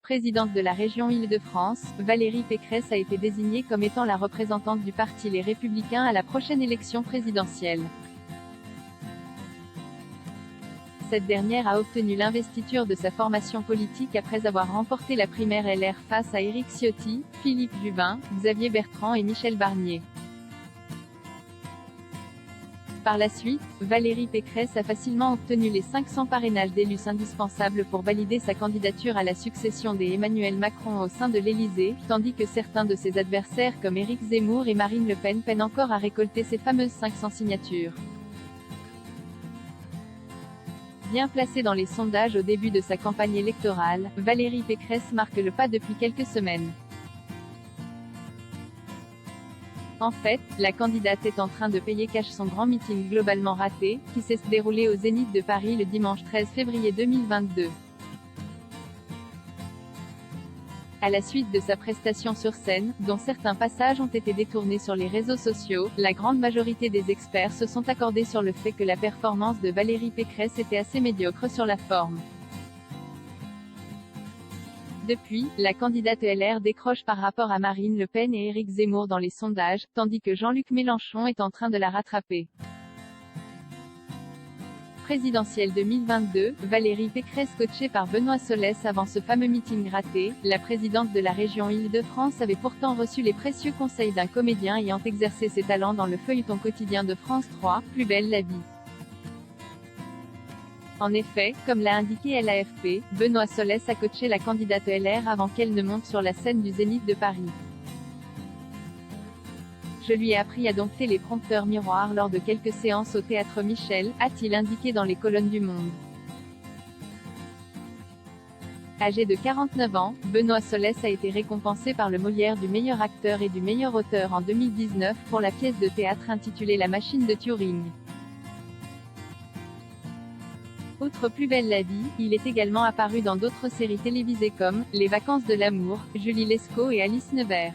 Présidente de la région Île-de-France, Valérie Pécresse a été désignée comme étant la représentante du parti Les Républicains à la prochaine élection présidentielle. Cette dernière a obtenu l'investiture de sa formation politique après avoir remporté la primaire LR face à Éric Ciotti, Philippe Juvin, Xavier Bertrand et Michel Barnier. Par la suite, Valérie Pécresse a facilement obtenu les 500 parrainages d'élus indispensables pour valider sa candidature à la succession d'Emmanuel Macron au sein de l'Élysée, tandis que certains de ses adversaires comme Éric Zemmour et Marine Le Pen peinent encore à récolter ces fameuses 500 signatures. Bien placée dans les sondages au début de sa campagne électorale, Valérie Pécresse marque le pas depuis quelques semaines. En fait, la candidate est en train de payer cash son grand meeting globalement raté, qui s'est déroulé au Zénith de Paris le dimanche 13 février 2022. À la suite de sa prestation sur scène, dont certains passages ont été détournés sur les réseaux sociaux, la grande majorité des experts se sont accordés sur le fait que la performance de Valérie Pécresse était assez médiocre sur la forme. Depuis, la candidate LR décroche par rapport à Marine Le Pen et Éric Zemmour dans les sondages, tandis que Jean-Luc Mélenchon est en train de la rattraper. Présidentielle 2022, Valérie Pécresse coachée par Benoît Solès avant ce fameux meeting raté, la présidente de la région Île-de-France avait pourtant reçu les précieux conseils d'un comédien ayant exercé ses talents dans le feuilleton quotidien de France 3, Plus belle la vie. En effet, comme l'a indiqué l'AFP, Benoît Solès a coaché la candidate LR avant qu'elle ne monte sur la scène du Zénith de Paris. Je lui ai appris à dompter les prompteurs miroirs lors de quelques séances au théâtre Michel, a-t-il indiqué dans les colonnes du Monde. Âgé de 49 ans, Benoît Solès a été récompensé par le Molière du meilleur acteur et du meilleur auteur en 2019 pour la pièce de théâtre intitulée La machine de Turing. Outre Plus belle la vie, il est également apparu dans d'autres séries télévisées comme Les vacances de l'amour, Julie Lescaut et Alice Nevers.